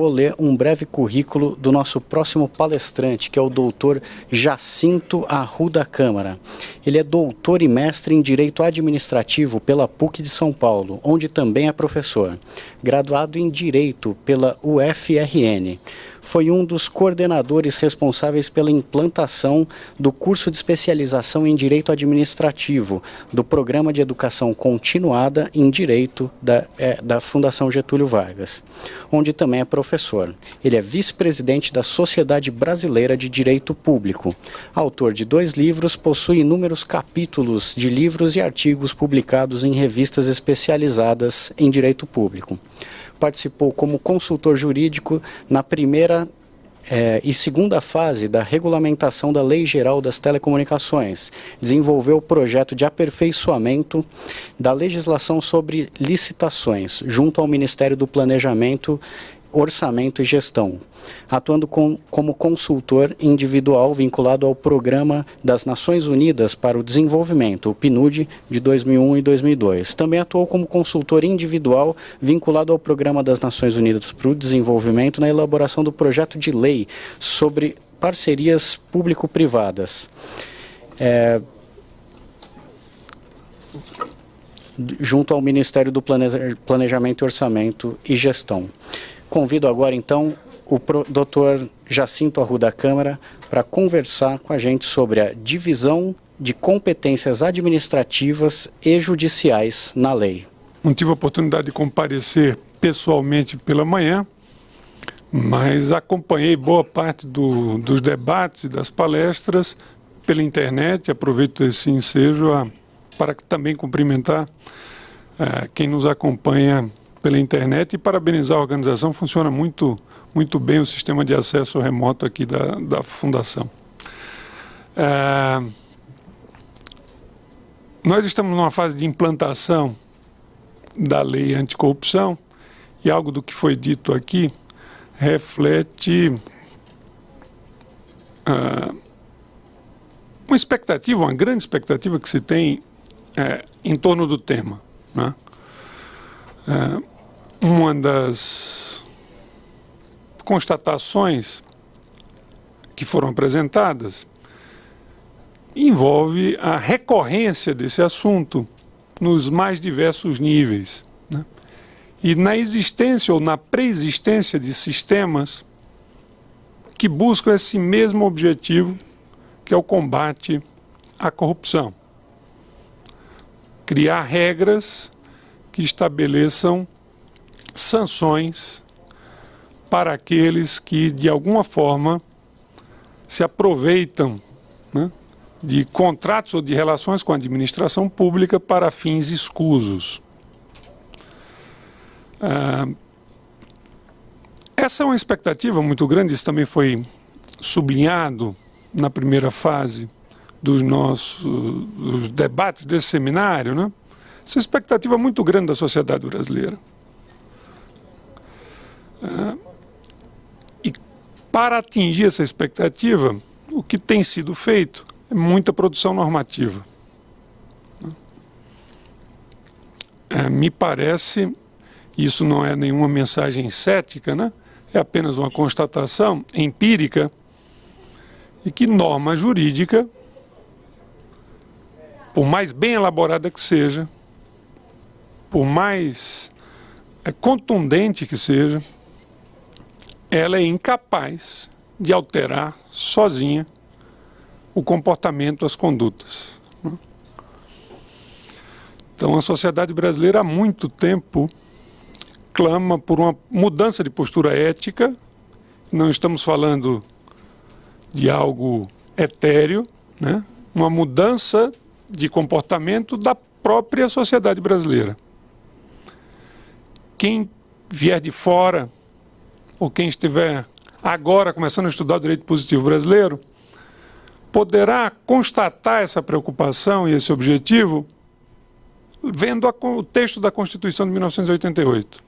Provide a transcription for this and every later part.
vou ler um breve currículo do nosso próximo palestrante, que é o doutor Jacinto Arruda Câmara. Ele é doutor e mestre em Direito Administrativo pela PUC de São Paulo, onde também é professor. Graduado em Direito pela UFRN. Foi um dos coordenadores responsáveis pela implantação do curso de especialização em Direito Administrativo, do Programa de Educação Continuada em Direito da Fundação Getúlio Vargas, onde também é professor. Ele é vice-presidente da Sociedade Brasileira de Direito Público. Autor de 2 livros, possui inúmeros capítulos de livros e artigos publicados em revistas especializadas em direito público. Participou como consultor jurídico na primeira e segunda fase da regulamentação da Lei Geral das Telecomunicações. Desenvolveu o projeto de aperfeiçoamento da legislação sobre licitações, junto ao Ministério do Planejamento, Orçamento e Gestão, atuando como consultor individual vinculado ao Programa das Nações Unidas para o Desenvolvimento, o PNUD, de 2001 e 2002. Também atuou como consultor individual vinculado ao Programa das Nações Unidas para o Desenvolvimento na elaboração do projeto de lei sobre parcerias público-privadas. Junto ao Ministério do Planejamento, Orçamento e Gestão. Convido agora, então, o Dr. Jacinto Arruda Câmara para conversar com a gente sobre a divisão de competências administrativas e judiciais na lei. Não tive a oportunidade de comparecer pessoalmente pela manhã, mas acompanhei boa parte dos debates e das palestras pela internet. Aproveito esse ensejo para também cumprimentar quem nos acompanha pela internet e parabenizar a organização. Funciona muito bem o sistema de acesso remoto aqui da Fundação. Nós estamos numa fase de implantação da lei anticorrupção e algo do que foi dito aqui reflete uma expectativa, uma grande expectativa que se tem em torno do tema, né? Uma das constatações que foram apresentadas envolve a recorrência desse assunto nos mais diversos níveis, né? E na existência ou na preexistência de sistemas que buscam esse mesmo objetivo, que é o combate à corrupção. Criar regras que estabeleçam sanções para aqueles que, de alguma forma, se aproveitam, né, de contratos ou de relações com a administração pública para fins escusos. Essa é uma expectativa muito grande, isso também foi sublinhado na primeira fase dos debates desse seminário, né? Essa expectativa muito grande da sociedade brasileira. E para atingir essa expectativa, o que tem sido feito é muita produção normativa. Me parece, isso não é nenhuma mensagem cética, né? É apenas uma constatação empírica, e que norma jurídica, por mais bem elaborada que seja, por mais contundente que seja, ela é incapaz de alterar sozinha o comportamento, as condutas, né? Então, a sociedade brasileira há muito tempo clama por uma mudança de postura ética. Não estamos falando de algo etéreo, né? Uma mudança de comportamento da própria sociedade brasileira. Quem vier de fora, ou quem estiver agora começando a estudar o direito positivo brasileiro, poderá constatar essa preocupação e esse objetivo vendo o texto da Constituição de 1988.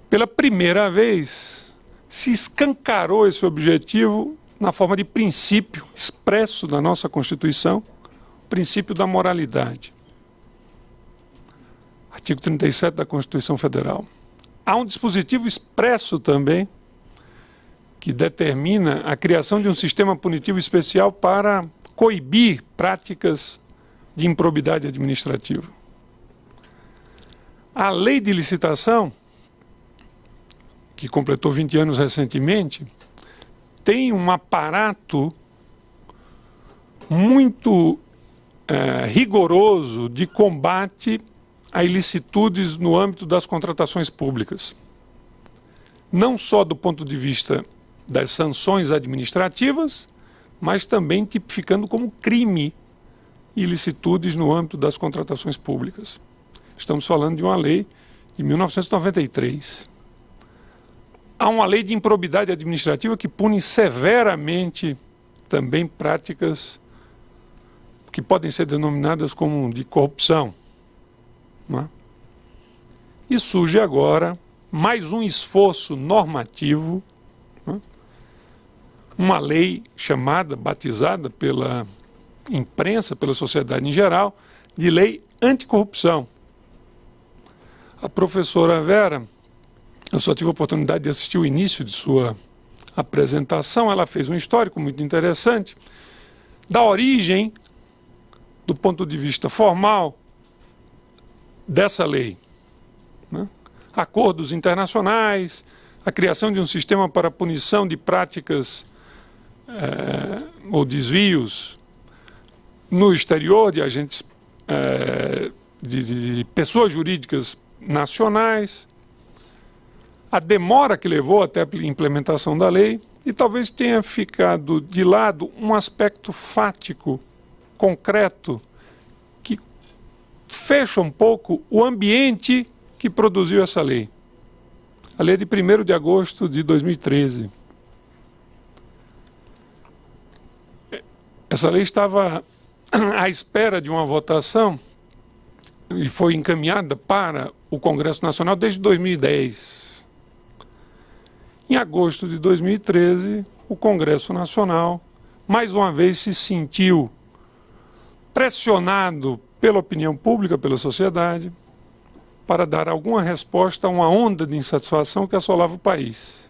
Pela primeira vez, se escancarou esse objetivo na forma de princípio expresso da nossa Constituição, o princípio da moralidade. Artigo 37 da Constituição Federal. Há um dispositivo expresso também que determina a criação de um sistema punitivo especial para coibir práticas de improbidade administrativa. A lei de licitação, que completou 20 anos recentemente, tem um aparato muito rigoroso de combate a ilicitudes no âmbito das contratações públicas. Não só do ponto de vista das sanções administrativas, mas também tipificando como crime ilicitudes no âmbito das contratações públicas. Estamos falando de uma lei de 1993. Há uma lei de improbidade administrativa que pune severamente também práticas que podem ser denominadas como de corrupção. Não é? E surge agora mais um esforço normativo, não é? Uma lei chamada, batizada pela imprensa, pela sociedade em geral, de lei anticorrupção. A professora Vera, eu só tive a oportunidade de assistir o início de sua apresentação, ela fez um histórico muito interessante da origem, do ponto de vista formal, dessa lei. Né? Acordos internacionais, a criação de um sistema para a punição de práticas ou desvios no exterior de agentes, de pessoas jurídicas nacionais, a demora que levou até a implementação da lei e talvez tenha ficado de lado um aspecto fático, concreto, que fecha um pouco o ambiente que produziu essa lei. A lei é de 1º de agosto de 2013. Essa lei estava à espera de uma votação e foi encaminhada para o Congresso Nacional desde 2010. Em agosto de 2013, o Congresso Nacional, mais uma vez, se sentiu pressionado pela opinião pública, pela sociedade, para dar alguma resposta a uma onda de insatisfação que assolava o país.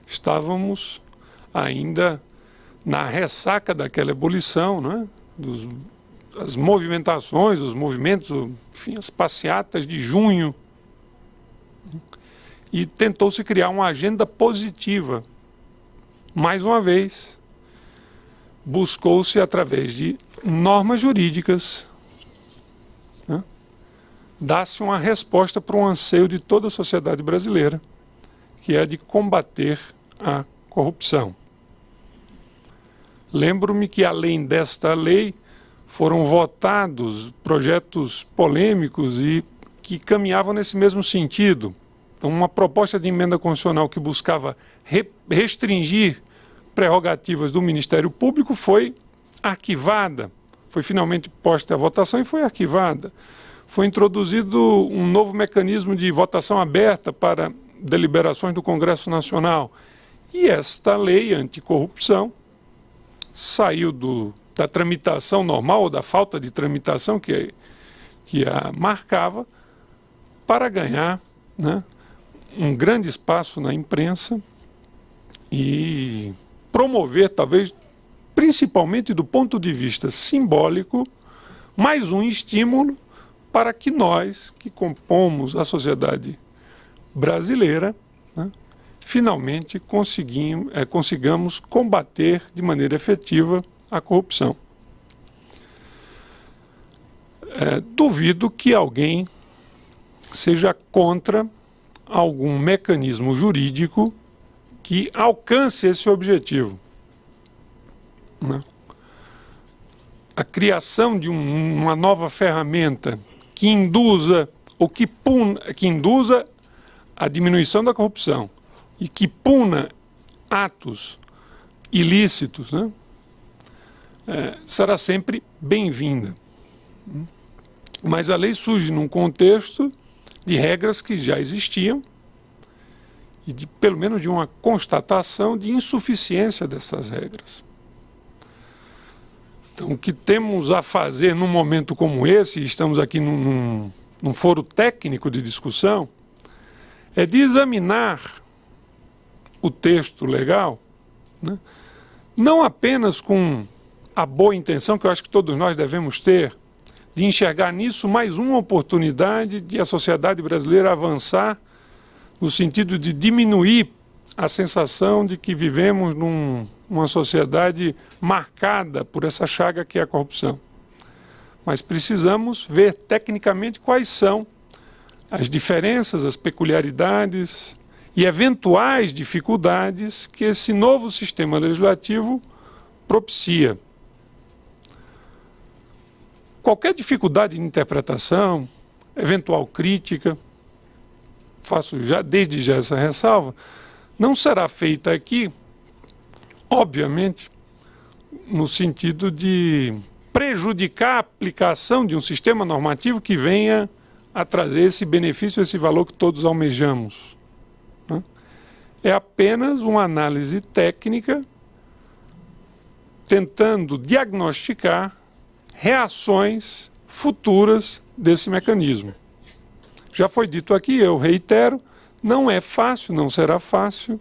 Estávamos ainda na ressaca daquela ebulição, né? As movimentações, os movimentos, enfim, as passeatas de junho. E tentou-se criar uma agenda positiva. Mais uma vez, buscou-se, através de normas jurídicas, né, dar-se uma resposta para um anseio de toda a sociedade brasileira, que é a de combater a corrupção. Lembro-me que, além desta lei, foram votados projetos polêmicos e que caminhavam nesse mesmo sentido. Então, uma proposta de emenda constitucional que buscava restringir prerrogativas do Ministério Público foi arquivada, foi finalmente posta à votação e foi arquivada. Foi introduzido um novo mecanismo de votação aberta para deliberações do Congresso Nacional. E esta lei anticorrupção saiu da tramitação normal, ou da falta de tramitação que a marcava, para ganhar, né, um grande espaço na imprensa e promover, talvez, principalmente do ponto de vista simbólico, mais um estímulo para que nós, que compomos a sociedade brasileira, né, finalmente consigamos combater de maneira efetiva a corrupção. Duvido que alguém seja contra algum mecanismo jurídico que alcance esse objetivo. Né? A criação de uma nova ferramenta que induza a diminuição da corrupção e que puna atos ilícitos, né, será sempre bem-vinda. Mas a lei surge num contexto de regras que já existiam e pelo menos de uma constatação de insuficiência dessas regras. Então, o que temos a fazer num momento como esse, estamos aqui num foro técnico de discussão, é de examinar o texto legal, né, não apenas com a boa intenção, que eu acho que todos nós devemos ter, de enxergar nisso mais uma oportunidade de a sociedade brasileira avançar no sentido de diminuir a sensação de que vivemos numa sociedade marcada por essa chaga que é a corrupção. Mas precisamos ver tecnicamente quais são as diferenças, as peculiaridades e eventuais dificuldades que esse novo sistema legislativo propicia. Qualquer dificuldade de interpretação, eventual crítica, faço já desde já essa ressalva, não será feita aqui, obviamente, no sentido de prejudicar a aplicação de um sistema normativo que venha a trazer esse benefício, esse valor que todos almejamos, né? É apenas uma análise técnica tentando diagnosticar reações futuras desse mecanismo. Já foi dito aqui, eu reitero, não é fácil, não será fácil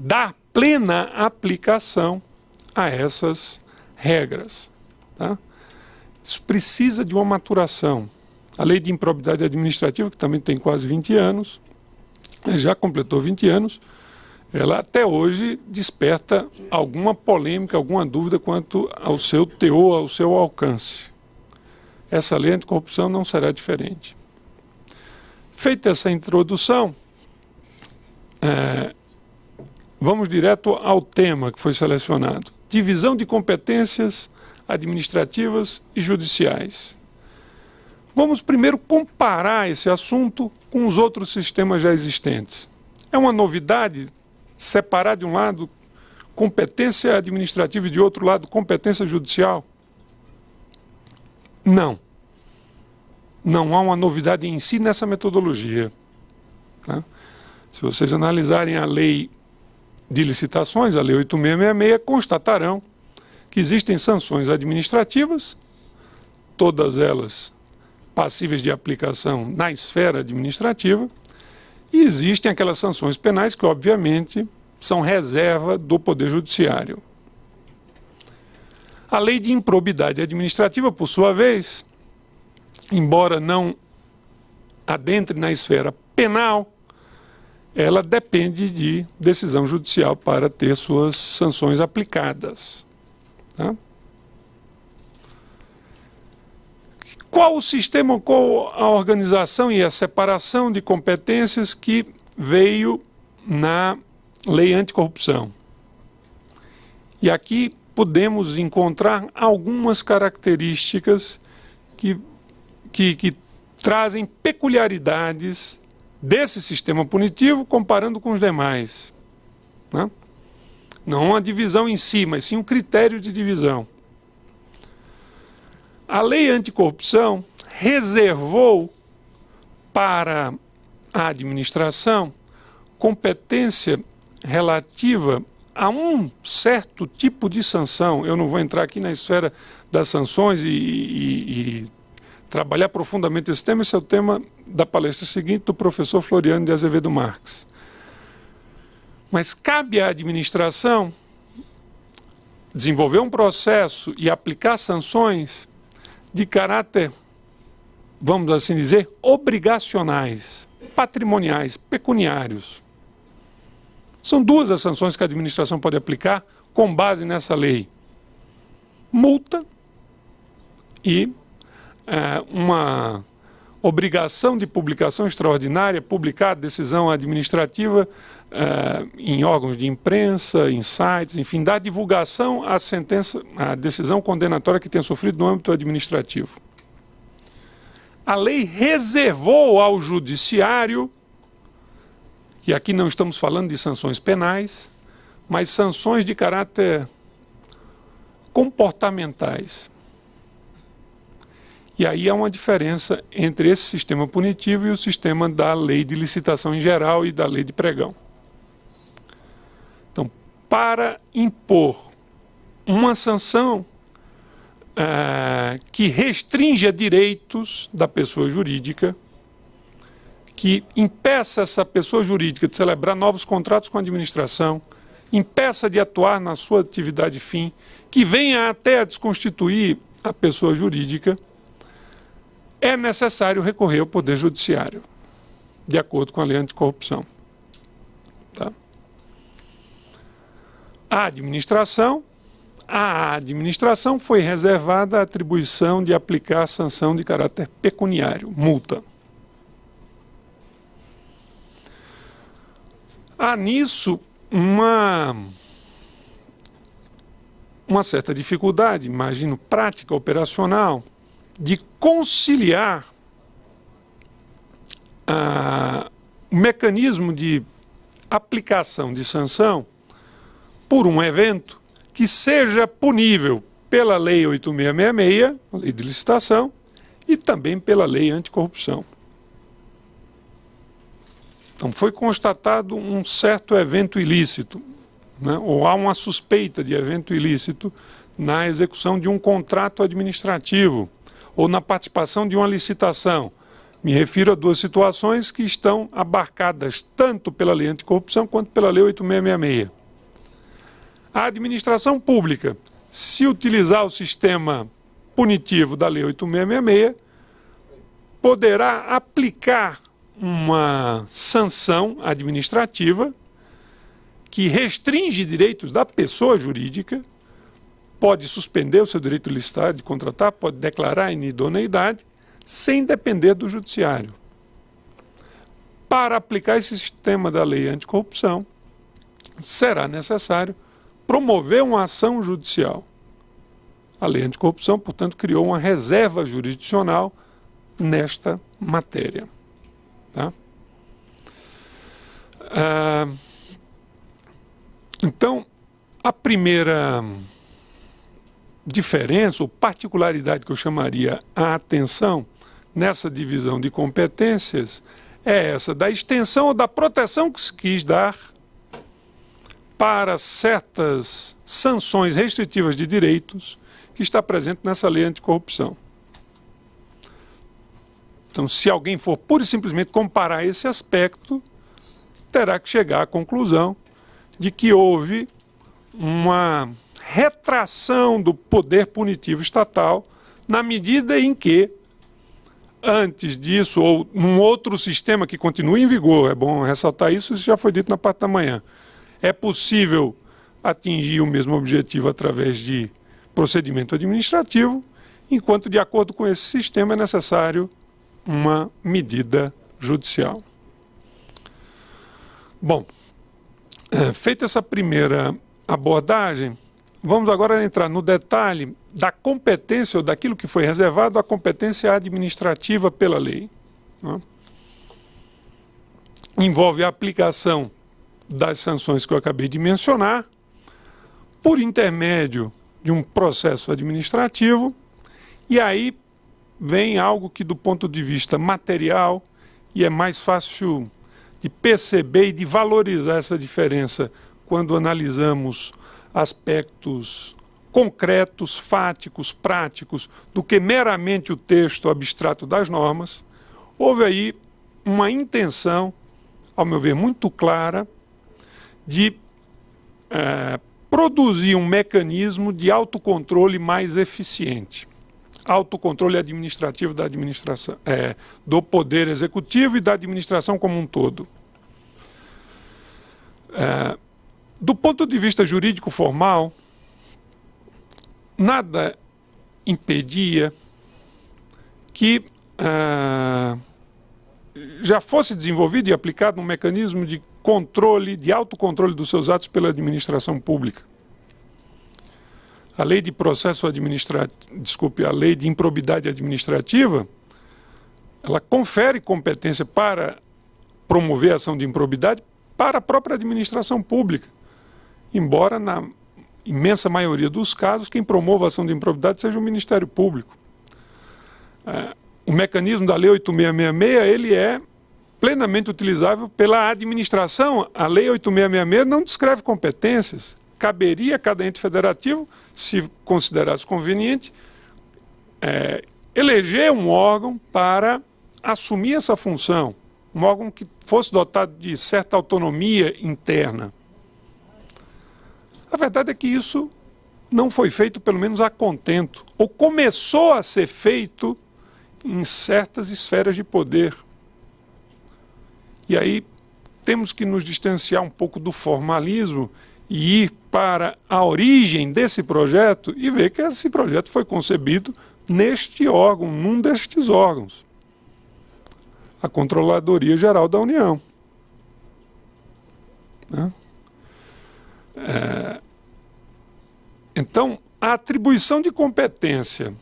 dar plena aplicação a essas regras, tá? Isso precisa de uma maturação. A lei de improbidade administrativa, que também tem quase 20 anos, já completou 20 anos, ela até hoje desperta alguma polêmica, alguma dúvida quanto ao seu teor, ao seu alcance. Essa lei anticorrupção não será diferente. Feita essa introdução, vamos direto ao tema que foi selecionado. Divisão de competências administrativas e judiciais. Vamos primeiro comparar esse assunto com os outros sistemas já existentes. É uma novidade separar de um lado competência administrativa e de outro lado competência judicial? Não. Não há uma novidade em si nessa metodologia, tá? Se vocês analisarem a lei de licitações, a lei 8666, constatarão que existem sanções administrativas, todas elas passíveis de aplicação na esfera administrativa, e existem aquelas sanções penais que, obviamente, são reserva do Poder Judiciário. A lei de improbidade administrativa, por sua vez, embora não adentre na esfera penal, ela depende de decisão judicial para ter suas sanções aplicadas, tá? Qual o sistema, qual a organização e a separação de competências que veio na lei anticorrupção? E aqui podemos encontrar algumas características que trazem peculiaridades desse sistema punitivo comparando com os demais, né? Não uma divisão em si, mas sim um critério de divisão. A lei anticorrupção reservou para a administração competência relativa a um certo tipo de sanção. Eu não vou entrar aqui na esfera das sanções e trabalhar profundamente esse tema. Esse é o tema da palestra seguinte do professor Floriano de Azevedo Marques. Mas cabe à administração desenvolver um processo e aplicar sanções de caráter, vamos assim dizer, obrigacionais, patrimoniais, pecuniários. São duas as sanções que a administração pode aplicar com base nessa lei: multa e uma obrigação de publicação extraordinária, publicar a decisão administrativa em órgãos de imprensa, em sites, enfim, dar divulgação à sentença, à decisão condenatória que tenha sofrido no âmbito administrativo. A lei reservou ao judiciário, e aqui não estamos falando de sanções penais, mas sanções de caráter comportamentais. E aí há uma diferença entre esse sistema punitivo e o sistema da lei de licitação em geral e da lei de pregão. Então, para impor uma sanção que restrinja direitos da pessoa jurídica, que impeça essa pessoa jurídica de celebrar novos contratos com a administração, impeça de atuar na sua atividade fim, que venha até a desconstituir a pessoa jurídica, é necessário recorrer ao Poder Judiciário, de acordo com a Lei Anticorrupção. Tá? À administração foi reservada a atribuição de aplicar sanção de caráter pecuniário, multa. Há nisso uma certa dificuldade, imagino, prática, operacional, de conciliar o mecanismo de aplicação de sanção por um evento que seja punível pela Lei 8666, a Lei de Licitação, e também pela Lei Anticorrupção. Então foi constatado um certo evento ilícito, né, ou há uma suspeita de evento ilícito na execução de um contrato administrativo ou na participação de uma licitação. Me refiro a duas situações que estão abarcadas tanto pela Lei Anticorrupção quanto pela Lei 8666. A administração pública, se utilizar o sistema punitivo da Lei 8666, poderá aplicar uma sanção administrativa que restringe direitos da pessoa jurídica, pode suspender o seu direito de licitar, de contratar, pode declarar inidoneidade, sem depender do judiciário. Para aplicar esse sistema da Lei Anticorrupção, será necessário promover uma ação judicial. A Lei Anticorrupção, portanto, criou uma reserva jurisdicional nesta matéria. Tá? Então, a primeira diferença ou particularidade que eu chamaria a atenção nessa divisão de competências é essa da extensão ou da proteção que se quis dar para certas sanções restritivas de direitos que está presente nessa Lei Anticorrupção. Então, se alguém for pura e simplesmente comparar esse aspecto, terá que chegar à conclusão de que houve uma retração do poder punitivo estatal na medida em que, antes disso, ou num outro sistema que continua em vigor, é bom ressaltar isso, isso já foi dito na parte da manhã, é possível atingir o mesmo objetivo através de procedimento administrativo, enquanto, de acordo com esse sistema, é necessário uma medida judicial. Bom, feita essa primeira abordagem, vamos agora entrar no detalhe da competência ou daquilo que foi reservado à competência administrativa pela lei. Né? Envolve a aplicação das sanções que eu acabei de mencionar, por intermédio de um processo administrativo, e aí vem algo que, do ponto de vista material, e é mais fácil de perceber e de valorizar essa diferença quando analisamos aspectos concretos, fáticos, práticos, do que meramente o texto abstrato das normas. Houve aí uma intenção, ao meu ver, muito clara, de produzir um mecanismo de autocontrole mais eficiente. Autocontrole administrativo da administração, do Poder Executivo e da administração como um todo. Do ponto de vista jurídico formal, nada impedia que já fosse desenvolvido e aplicado um mecanismo de controle, de autocontrole dos seus atos pela administração pública. A lei de processo administrativo, a lei de improbidade administrativa, ela confere competência para promover a ação de improbidade para a própria administração pública, embora na imensa maioria dos casos quem promova a ação de improbidade seja o Ministério Público. O mecanismo da Lei 8666, ele é plenamente utilizável pela administração. A Lei 8666 não descreve competências. Caberia a cada ente federativo, se considerasse conveniente, eleger um órgão para assumir essa função, um órgão que fosse dotado de certa autonomia interna. A verdade é que isso não foi feito, pelo menos a contento, ou começou a ser feito em certas esferas de poder. E aí temos que nos distanciar um pouco do formalismo e ir para a origem desse projeto e ver que esse projeto foi concebido neste órgão, num destes órgãos, a Controladoria Geral da União. Né? Então, a atribuição de competência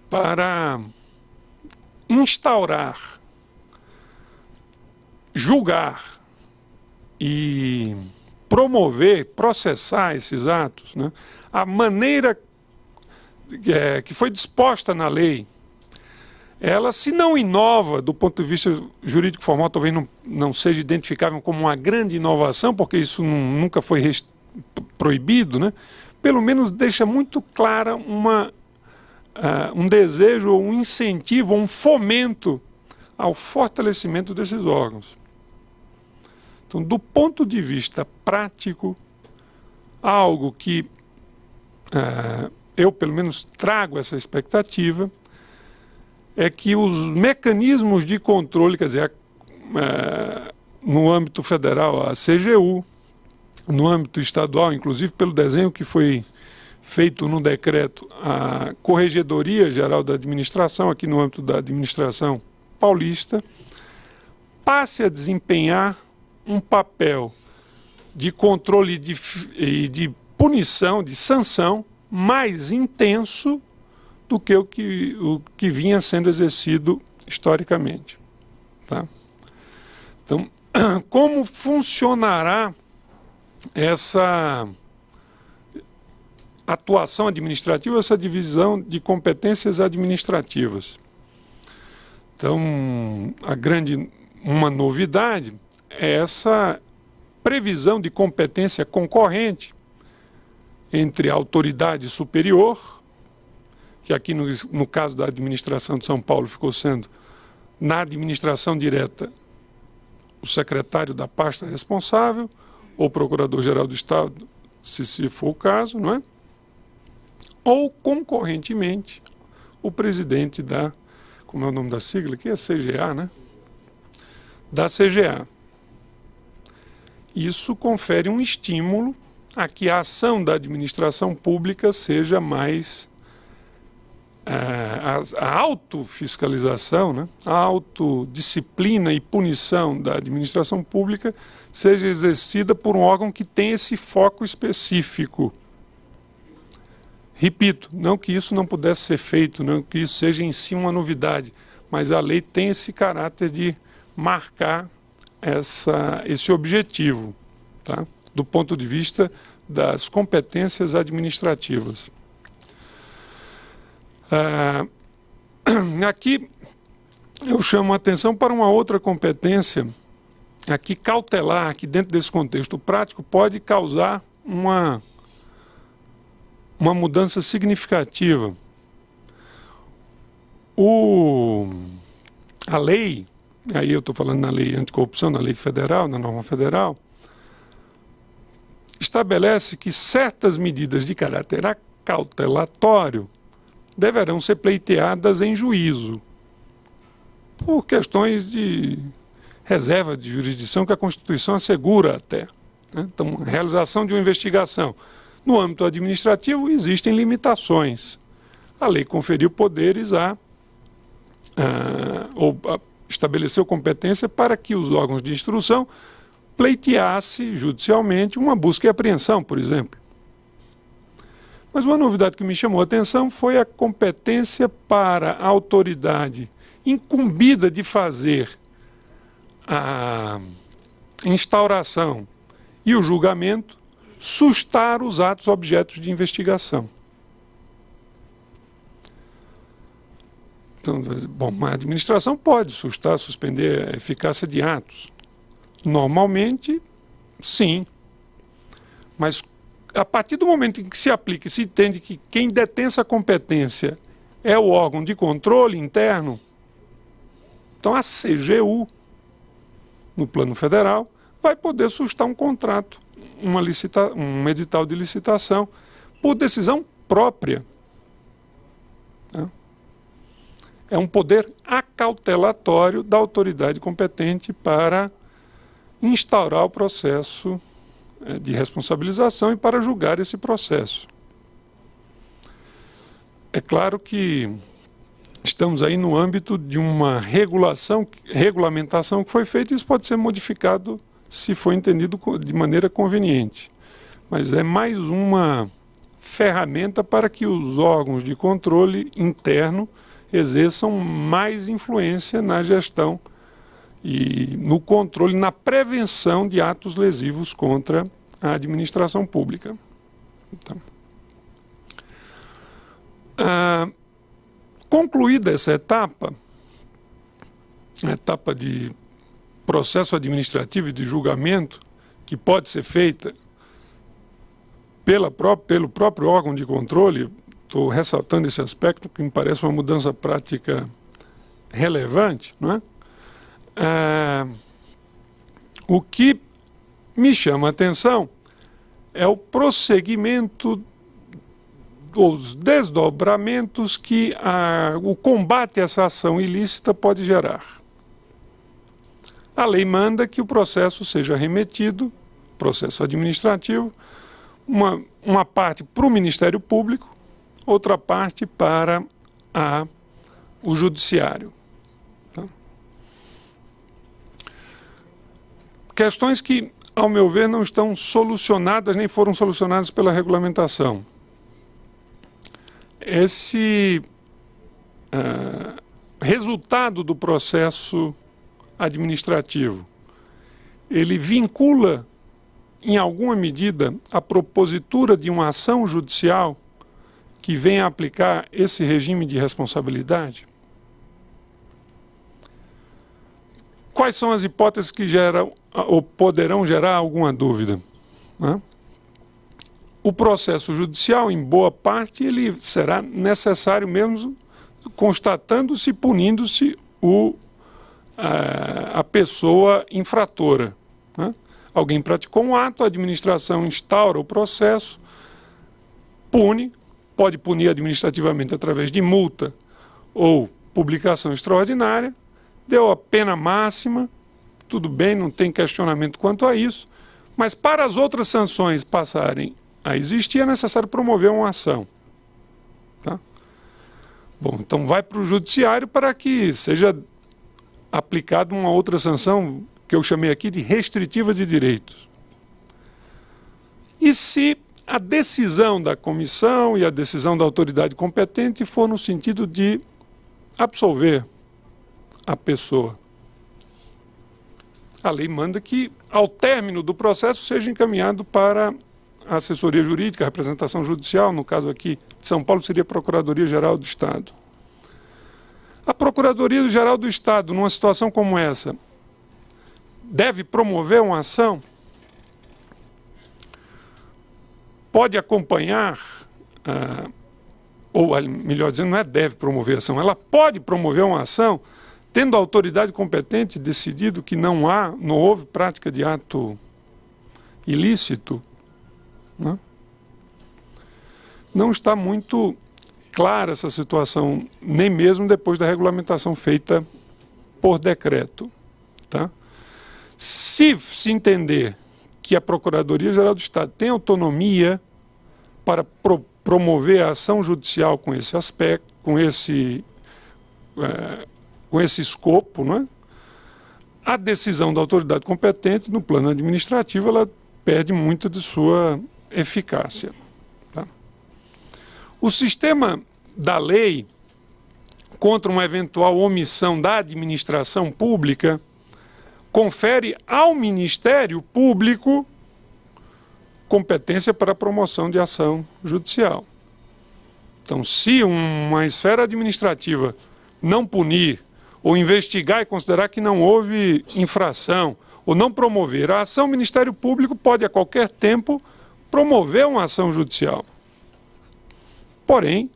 para instaurar, julgar e promover, processar esses atos, né? A maneira que foi disposta na lei, ela, se não inova do ponto de vista jurídico formal, talvez não seja identificável como uma grande inovação, porque isso nunca foi proibido, né? Pelo menos deixa muito clara um desejo, ou um incentivo, ou um fomento ao fortalecimento desses órgãos. Então, do ponto de vista prático, algo que eu, pelo menos, trago essa expectativa, é que os mecanismos de controle, quer dizer, no âmbito federal, a CGU, no âmbito estadual, inclusive pelo desenho que foi feito no decreto, a Corregedoria Geral da Administração, aqui no âmbito da administração paulista, passe a desempenhar um papel de controle e de punição, de sanção, mais intenso do que o que vinha sendo exercido historicamente. Tá? Então, como funcionará essa atuação administrativa, essa divisão de competências administrativas? Então, uma novidade é essa previsão de competência concorrente entre a autoridade superior, que aqui no caso da administração de São Paulo ficou sendo, na administração direta, o secretário da pasta responsável, ou Procurador-Geral do Estado, se for o caso, não é? Ou, concorrentemente, o presidente da, como é o nome da sigla aqui? É CGA, né? Da CGA. Isso confere um estímulo a que a ação da administração pública seja mais... a autofiscalização, né? A autodisciplina e punição da administração pública seja exercida por um órgão que tem esse foco específico. Repito, não que isso não pudesse ser feito, não que isso seja em si uma novidade, mas a lei tem esse caráter de marcar esse objetivo, tá? Do ponto de vista das competências administrativas. Aqui eu chamo a atenção para uma outra competência, aqui cautelar, que dentro desse contexto prático pode causar uma mudança significativa. A lei, aí eu estou falando na lei anticorrupção, na lei federal, na norma federal, estabelece que certas medidas de caráter cautelatório deverão ser pleiteadas em juízo, por questões de reserva de jurisdição que a Constituição assegura até, né? Então, a realização de uma investigação no âmbito administrativo existem limitações. A lei conferiu poderes estabeleceu competência para que os órgãos de instrução pleiteassem judicialmente uma busca e apreensão, por exemplo. Mas uma novidade que me chamou a atenção foi a competência para a autoridade incumbida de fazer a instauração e o julgamento sustar os atos objetos de investigação. Então, bom, a administração pode sustar, suspender a eficácia de atos. Normalmente, sim. Mas a partir do momento em que se aplica e se entende que quem detém essa competência é o órgão de controle interno, então a CGU no plano federal, vai poder sustar um contrato, um edital de licitação, por decisão própria. É um poder acautelatório da autoridade competente para instaurar o processo de responsabilização e para julgar esse processo. É claro que estamos aí no âmbito de uma regulamentação que foi feita e isso pode ser modificado se for entendido de maneira conveniente. Mas é mais uma ferramenta para que os órgãos de controle interno exerçam mais influência na gestão e no controle, na prevenção de atos lesivos contra a administração pública. Então, concluída essa etapa, a etapa de processo administrativo e de julgamento, que pode ser feita pelo próprio órgão de controle, estou ressaltando esse aspecto que me parece uma mudança prática relevante, não é? O que me chama a atenção é o prosseguimento dos desdobramentos que o combate a essa ação ilícita pode gerar. A lei manda que o processo seja remetido, processo administrativo, uma parte para o Ministério Público, outra parte para o Judiciário. Tá? Questões que, ao meu ver, não estão solucionadas, nem foram solucionadas pela regulamentação. Esse resultado do processo administrativo, ele vincula, em alguma medida, a propositura de uma ação judicial que venha a aplicar esse regime de responsabilidade? Quais são as hipóteses que geram ou poderão gerar alguma dúvida? Né? O processo judicial, em boa parte, ele será necessário mesmo constatando-se e punindo-se a pessoa infratora. Né? Alguém praticou um ato, a administração instaura o processo, pune, pode punir administrativamente através de multa ou publicação extraordinária, deu a pena máxima, tudo bem, não tem questionamento quanto a isso, mas para as outras sanções passarem a existir, é necessário promover uma ação. Tá? Bom, então vai para o judiciário para que seja aplicada uma outra sanção que eu chamei aqui de restritiva de direitos. E se a decisão da comissão e a decisão da autoridade competente for no sentido de absolver a pessoa? A lei manda que, ao término do processo, seja encaminhado para a assessoria jurídica, a representação judicial, no caso aqui de São Paulo seria a Procuradoria-Geral do Estado. A Procuradoria-Geral do Estado, numa situação como essa, deve promover uma ação? Pode acompanhar, ou melhor dizendo, não é deve promover ação, ela pode promover uma ação, tendo a autoridade competente decidido que não houve prática de ato ilícito. Né? Não está muito clara essa situação, nem mesmo depois da regulamentação feita por decreto. Tá? Se entender que a Procuradoria-Geral do Estado tem autonomia para promover a ação judicial com esse aspecto, com esse escopo, não é? A decisão da autoridade competente no plano administrativo ela perde muito de sua eficácia. Tá? O sistema da lei contra uma eventual omissão da administração pública confere ao Ministério Público competência para a promoção de ação judicial. Então, se uma esfera administrativa não punir, ou investigar e considerar que não houve infração, ou não promover a ação, o Ministério Público pode, a qualquer tempo, promover uma ação judicial. Porém,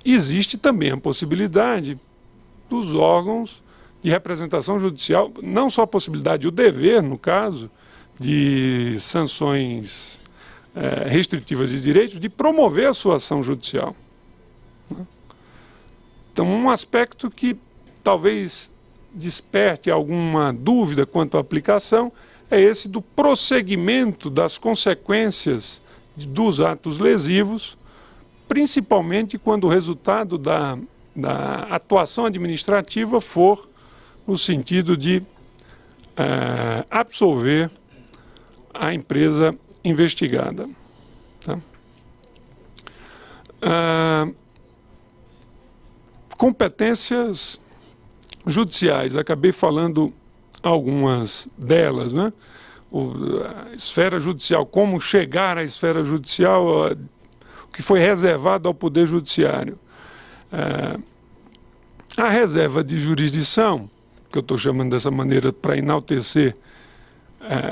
existe também a possibilidade dos órgãos de representação judicial, não só a possibilidade, o dever, no caso, de sanções restritivas de direitos, de promover a sua ação judicial. Então, um aspecto que talvez desperte alguma dúvida quanto à aplicação é esse do prosseguimento das consequências dos atos lesivos, principalmente quando o resultado da atuação administrativa for no sentido de absolver a empresa investigada. Tá? Competências judiciais, acabei falando algumas delas, né? A esfera judicial, como chegar à esfera judicial, o que foi reservado ao Poder Judiciário. A reserva de jurisdição, que eu estou chamando dessa maneira para enaltecer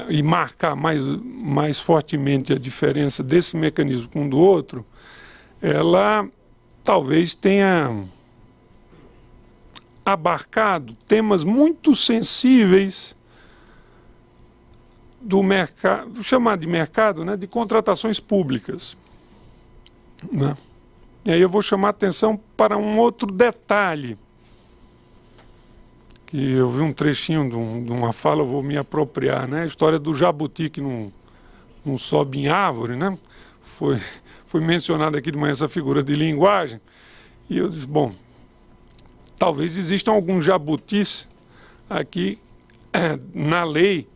e marcar mais fortemente a diferença desse mecanismo com o do outro, ela talvez tenha abarcado temas muito sensíveis do mercado, vou chamar de mercado, né, de contratações públicas. Né? E aí eu vou chamar a atenção para um outro detalhe, que eu vi um trechinho de uma fala, eu vou me apropriar, né? A história do jabuti que não sobe em árvore, né? Foi mencionada aqui de manhã essa figura de linguagem, e eu disse, bom, talvez existam alguns jabutis aqui na lei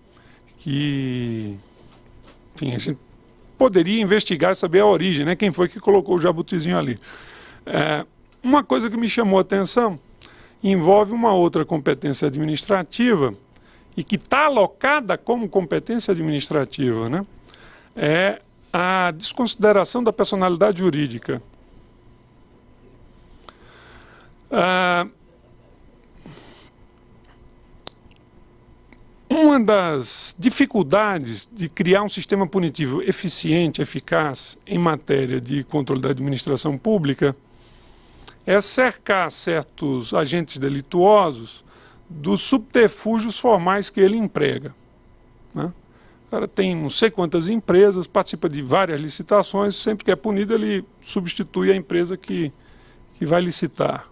que, enfim, a gente poderia investigar e saber a origem, né? Quem foi que colocou o jabutizinho ali. Uma coisa que me chamou a atenção envolve uma outra competência administrativa e que está alocada como competência administrativa, né? É a desconsideração da personalidade jurídica. Uma das dificuldades de criar um sistema punitivo eficiente, eficaz, em matéria de controle da administração pública, é cercar certos agentes delituosos dos subterfúgios formais que ele emprega. Né? O cara tem não sei quantas empresas, participa de várias licitações, sempre que é punido ele substitui a empresa que vai licitar.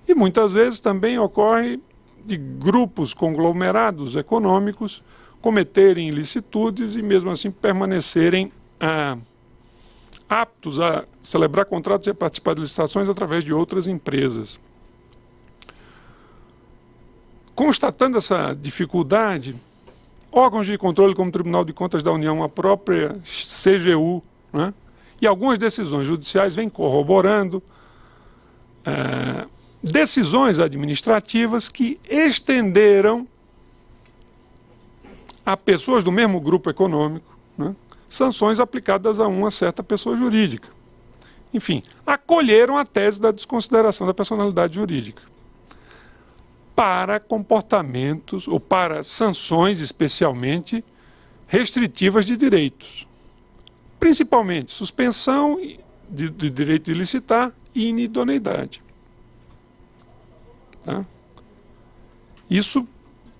E muitas vezes também ocorre de grupos conglomerados econômicos cometerem ilicitudes e mesmo assim permanecerem aptos a celebrar contratos e a participar de licitações através de outras empresas. Constatando essa dificuldade, órgãos de controle como o Tribunal de Contas da União, a própria CGU, né, e algumas decisões judiciais vêm corroborando decisões administrativas que estenderam a pessoas do mesmo grupo econômico, né, sanções aplicadas a uma certa pessoa jurídica. Enfim, acolheram a tese da desconsideração da personalidade jurídica para comportamentos ou para sanções especialmente restritivas de direitos. Principalmente suspensão de direito de licitar e inidoneidade. Tá? Isso,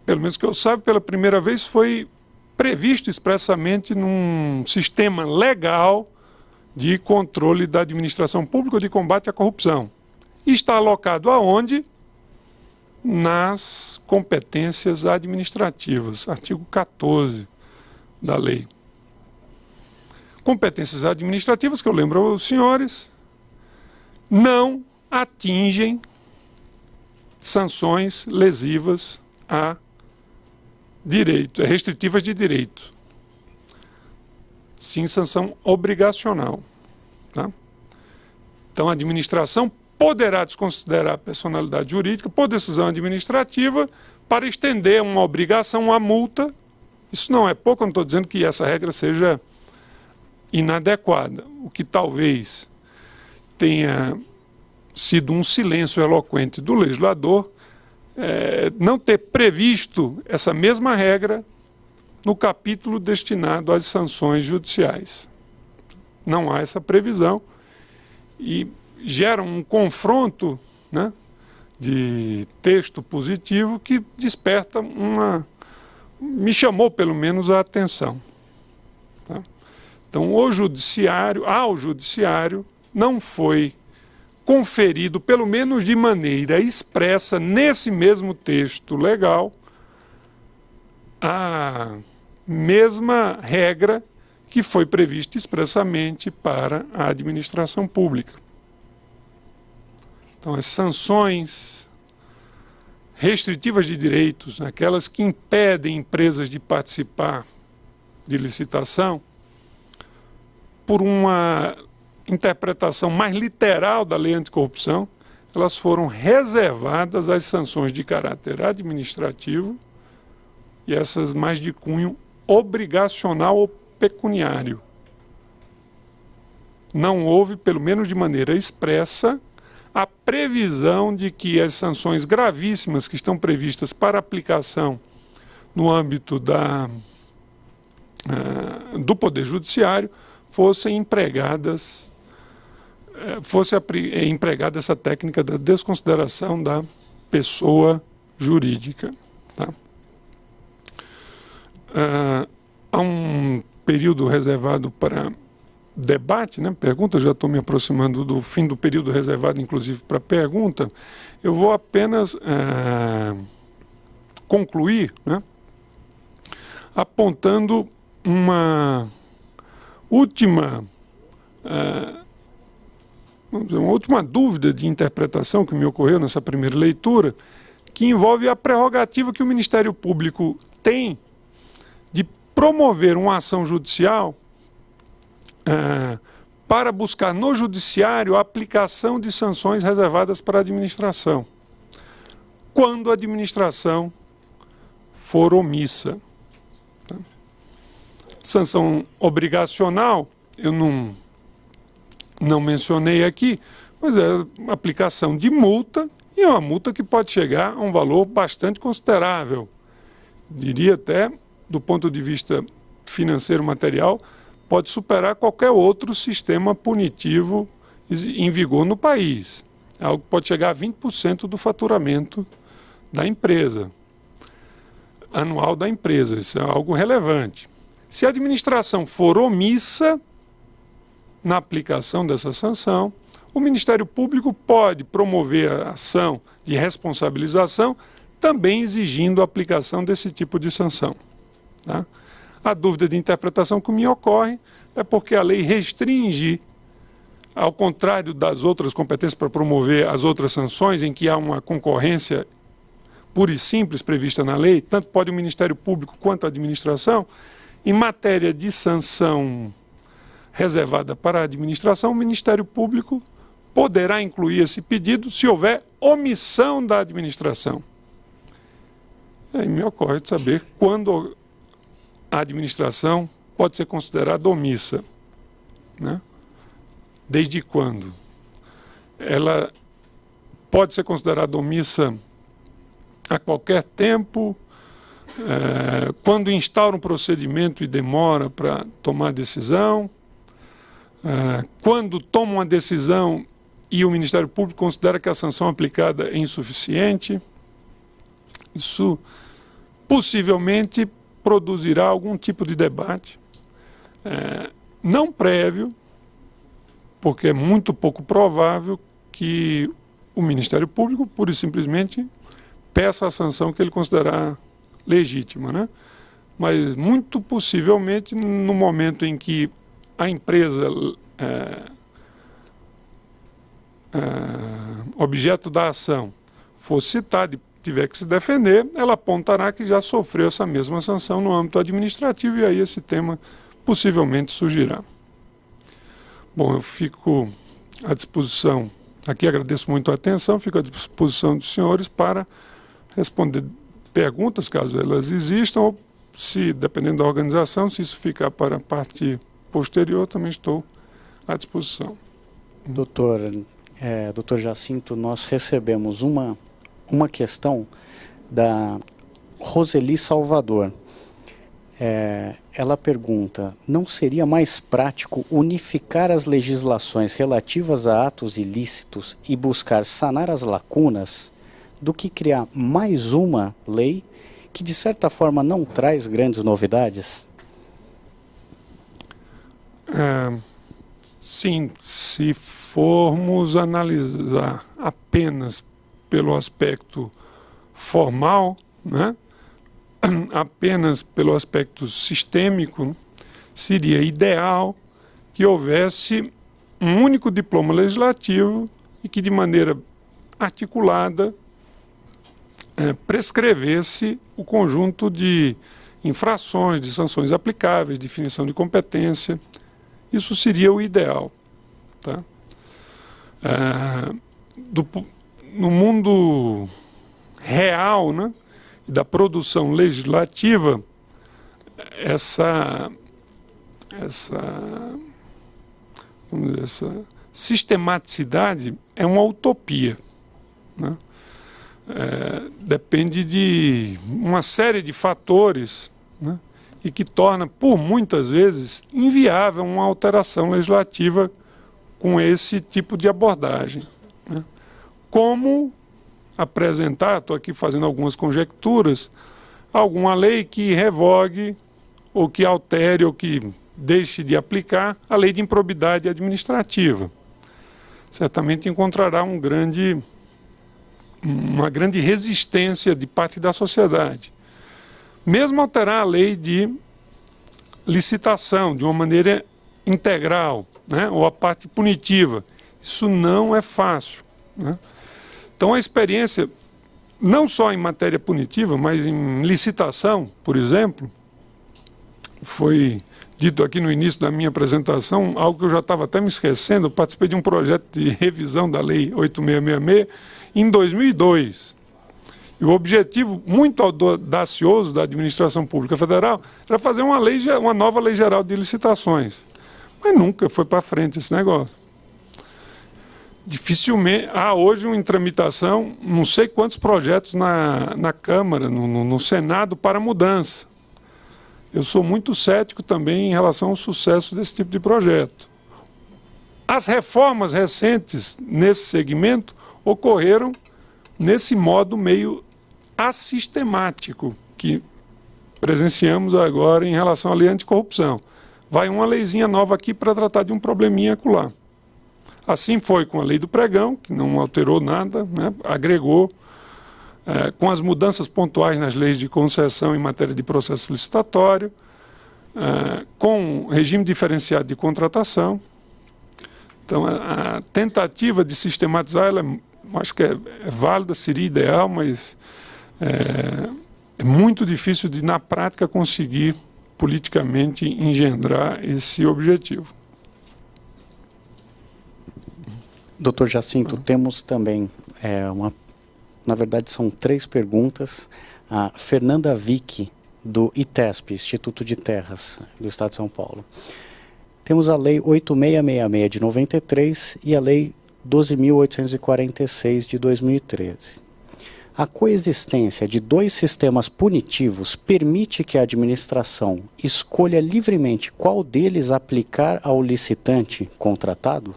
pelo menos que eu saiba, pela primeira vez foi previsto expressamente num sistema legal de controle da administração pública ou de combate à corrupção. E está alocado aonde? Nas competências administrativas, artigo 14 da lei. Competências administrativas, que eu lembro aos senhores, não atingem sanções lesivas a direito, restritivas de direito. Sim, sanção obrigacional. Tá? Então, a administração poderá desconsiderar a personalidade jurídica por decisão administrativa para estender uma obrigação, uma multa. Isso não é pouco, eu não estou dizendo que essa regra seja inadequada. O que talvez tenha sido um silêncio eloquente do legislador não ter previsto essa mesma regra no capítulo destinado às sanções judiciais. Não há essa previsão e gera um confronto, né, de texto positivo que desperta me chamou pelo menos a atenção. Tá? Então, ao judiciário não foi conferido, pelo menos de maneira expressa, nesse mesmo texto legal, a mesma regra que foi prevista expressamente para a administração pública. Então, as sanções restritivas de direitos, aquelas que impedem empresas de participar de licitação, por uma interpretação mais literal da lei anticorrupção, elas foram reservadas às sanções de caráter administrativo e essas mais de cunho obrigacional ou pecuniário. Não houve, pelo menos de maneira expressa, a previsão de que as sanções gravíssimas que estão previstas para aplicação no âmbito do Poder Judiciário fosse empregada essa técnica da desconsideração da pessoa jurídica. Tá? Há um período reservado para debate, né? Pergunta, já estou me aproximando do fim do período reservado, inclusive, para pergunta. Eu vou apenas concluir, né? Apontando uma última dúvida de interpretação que me ocorreu nessa primeira leitura, que envolve a prerrogativa que o Ministério Público tem de promover uma ação judicial para buscar no judiciário a aplicação de sanções reservadas para a administração, quando a administração for omissa. Tá? Sanção obrigacional, eu não mencionei aqui, mas é a aplicação de multa, e é uma multa que pode chegar a um valor bastante considerável. Diria até, do ponto de vista financeiro material, pode superar qualquer outro sistema punitivo em vigor no país. É algo que pode chegar a 20% do faturamento da empresa, anual da empresa. Isso é algo relevante. Se a administração for omissa na aplicação dessa sanção, o Ministério Público pode promover a ação de responsabilização, também exigindo a aplicação desse tipo de sanção. Tá? A dúvida de interpretação que me ocorre é porque a lei restringe, ao contrário das outras competências para promover as outras sanções, em que há uma concorrência pura e simples prevista na lei, tanto pode o Ministério Público quanto a administração, em matéria de sanção reservada para a administração, o Ministério Público poderá incluir esse pedido se houver omissão da administração. Aí me ocorre de saber quando a administração pode ser considerada omissa, né? Desde quando? Ela pode ser considerada omissa a qualquer tempo, quando instaura um procedimento e demora para tomar decisão, quando toma uma decisão e o Ministério Público considera que a sanção aplicada é insuficiente. Isso possivelmente produzirá algum tipo de debate, não prévio, porque é muito pouco provável que o Ministério Público, pura e simplesmente, peça a sanção que ele considerar legítima, né? Mas muito possivelmente, no momento em que a empresa objeto da ação for citada e tiver que se defender, ela apontará que já sofreu essa mesma sanção no âmbito administrativo e aí esse tema possivelmente surgirá. Bom, eu fico à disposição, aqui agradeço muito a atenção, fico à disposição dos senhores para responder perguntas, caso elas existam, ou se, dependendo da organização, se isso ficar para a parte posterior, também estou à disposição. Doutor Jacinto, nós recebemos uma questão da Roseli Salvador. Ela pergunta: não seria mais prático unificar as legislações relativas a atos ilícitos e buscar sanar as lacunas? do que criar mais uma lei que, de certa forma, não traz grandes novidades? Sim, se formos analisar apenas pelo aspecto formal, né, apenas pelo aspecto sistêmico, seria ideal que houvesse um único diploma legislativo e que, de maneira articulada, prescrevesse o conjunto de infrações, de sanções aplicáveis, definição de competência. Isso seria o ideal. Tá? No mundo real, né, da produção legislativa, essa sistematicidade é uma utopia, né? Depende de uma série de fatores, né, e que torna, por muitas vezes, inviável uma alteração legislativa com esse tipo de abordagem, né? Como apresentar, estou aqui fazendo algumas conjecturas, alguma lei que revogue ou que altere ou que deixe de aplicar a lei de improbidade administrativa. Certamente encontrará uma grande resistência de parte da sociedade. Mesmo alterar a lei de licitação de uma maneira integral, né, ou a parte punitiva, isso não é fácil, né? Então a experiência, não só em matéria punitiva, mas em licitação, por exemplo, foi dito aqui no início da minha apresentação, algo que eu já estava até me esquecendo. Eu participei de um projeto de revisão da Lei 8666 em 2002. E o objetivo muito audacioso da Administração Pública Federal era fazer uma nova lei geral de licitações. Mas nunca foi para frente esse negócio. Dificilmente, há hoje em tramitação não sei quantos projetos na Câmara, no Senado para mudança. Eu sou muito cético também em relação ao sucesso desse tipo de projeto. As reformas recentes nesse segmento ocorreram nesse modo meio assistemático que presenciamos agora em relação à lei anticorrupção. Vai uma leizinha nova aqui para tratar de um probleminha acolá. Assim foi com a lei do pregão, que não alterou nada, né? Agregou, com as mudanças pontuais nas leis de concessão em matéria de processo licitatório, com regime diferenciado de contratação. Então, a tentativa de sistematizar, ela, acho que é válida, seria ideal, mas é muito difícil de, na prática, conseguir politicamente engendrar esse objetivo. Doutor Jacinto, temos também na verdade são 3 perguntas. A Fernanda Vick, do ITESP, Instituto de Terras do Estado de São Paulo. Temos a Lei 8666 de 93 e a Lei 12.846 de 2013. A coexistência de 2 sistemas punitivos permite que a administração escolha livremente qual deles aplicar ao licitante contratado?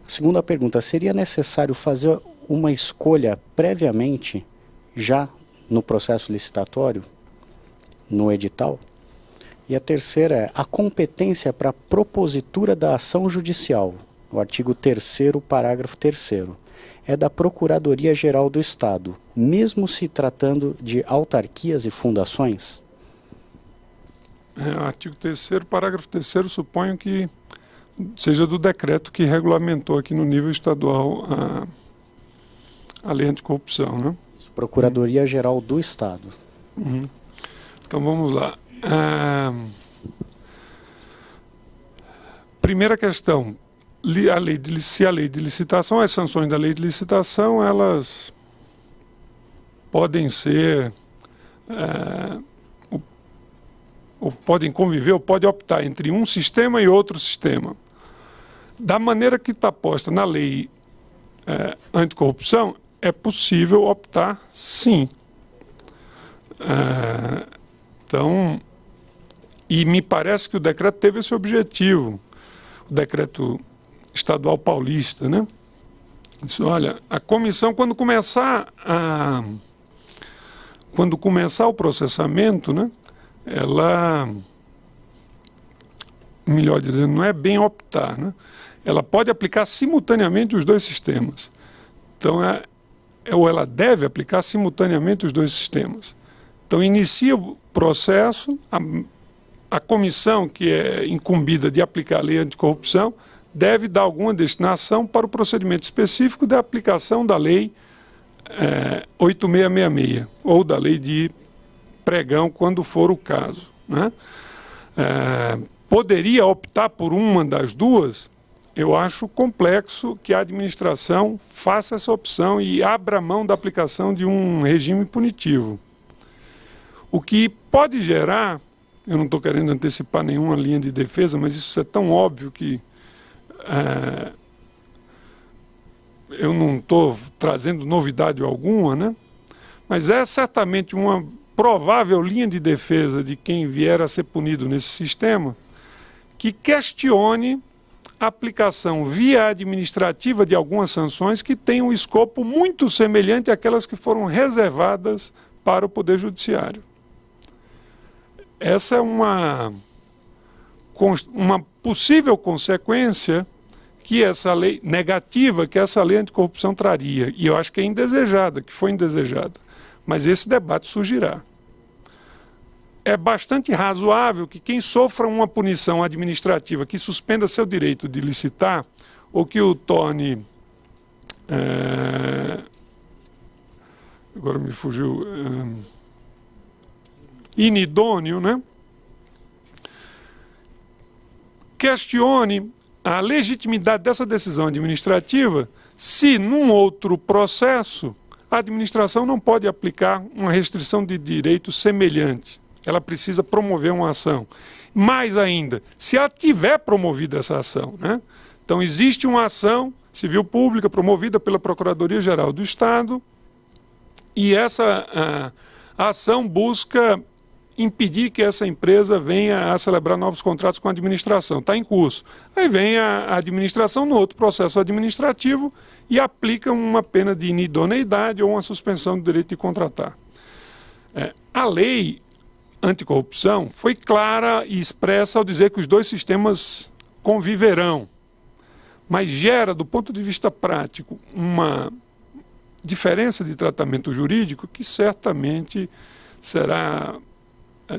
A segunda pergunta, seria necessário fazer uma escolha previamente, já no processo licitatório, no edital? E a terceira é, a competência para a propositura da ação judicial, o artigo 3º, parágrafo 3º, é da Procuradoria-Geral do Estado, mesmo se tratando de autarquias e fundações? Artigo 3º, parágrafo 3º, suponho que seja do decreto que regulamentou aqui no nível estadual a lei anticorrupção, né? Procuradoria-Geral do Estado. Uhum. Então vamos lá. Primeira questão, se a lei de licitação, as sanções da lei de licitação, elas podem ser, ou podem conviver, ou podem optar entre um sistema e outro sistema. Da maneira que está posta na lei anticorrupção, é possível optar sim. Então, e me parece que o decreto teve esse objetivo, o decreto estadual paulista, né? Disse, olha, a comissão, quando começar o processamento, né, ela, melhor dizendo, não é bem optar, né? Ela pode aplicar simultaneamente os dois sistemas. Então, ou ela deve aplicar simultaneamente os dois sistemas. Então, inicia o processo, a comissão que é incumbida de aplicar a lei anticorrupção deve dar alguma destinação para o procedimento específico da aplicação da lei 8666, ou da lei de pregão, quando for o caso, né? Poderia optar por uma das duas? Eu acho complexo que a administração faça essa opção e abra mão da aplicação de um regime punitivo. O que pode gerar, eu não estou querendo antecipar nenhuma linha de defesa, mas isso é tão óbvio que eu não estou trazendo novidade alguma, né? Mas é certamente uma provável linha de defesa de quem vier a ser punido nesse sistema que questione a aplicação via administrativa de algumas sanções que têm um escopo muito semelhante àquelas que foram reservadas para o Poder Judiciário. Essa é uma possível consequência que essa lei negativa, que essa lei anticorrupção traria. E eu acho que é indesejada, que foi indesejada. Mas esse debate surgirá. É bastante razoável que quem sofra uma punição administrativa que suspenda seu direito de licitar ou que o torne... agora me fugiu... inidôneo, né? Questione a legitimidade dessa decisão administrativa se, num outro processo, a administração não pode aplicar uma restrição de direito semelhante. Ela precisa promover uma ação. Mais ainda, se ela tiver promovido essa ação, né? Então, existe uma ação civil pública promovida pela Procuradoria-Geral do Estado e essa ação busca impedir que essa empresa venha a celebrar novos contratos com a administração. Está em curso. Aí vem a administração no outro processo administrativo e aplica uma pena de inidoneidade ou uma suspensão do direito de contratar. A lei anticorrupção foi clara e expressa ao dizer que os dois sistemas conviverão, mas gera, do ponto de vista prático, uma diferença de tratamento jurídico que certamente será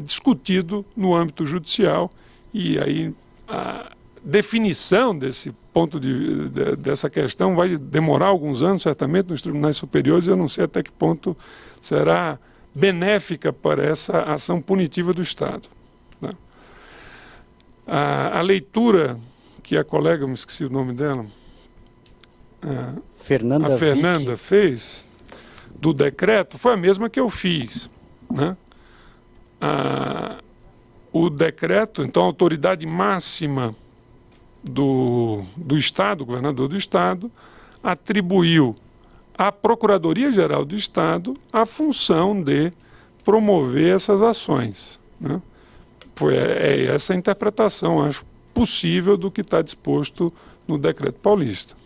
discutido no âmbito judicial, e aí a definição desse ponto dessa questão vai demorar alguns anos, certamente, nos tribunais superiores, e eu não sei até que ponto será benéfica para essa ação punitiva do Estado, né? A leitura que a colega, me esqueci o nome dela, a Fernanda fez, do decreto, foi a mesma que eu fiz, né? O decreto, então, a autoridade máxima do Estado, o governador do Estado, atribuiu à Procuradoria-Geral do Estado a função de promover essas ações, né? Foi essa a interpretação, acho, possível do que está disposto no Decreto Paulista.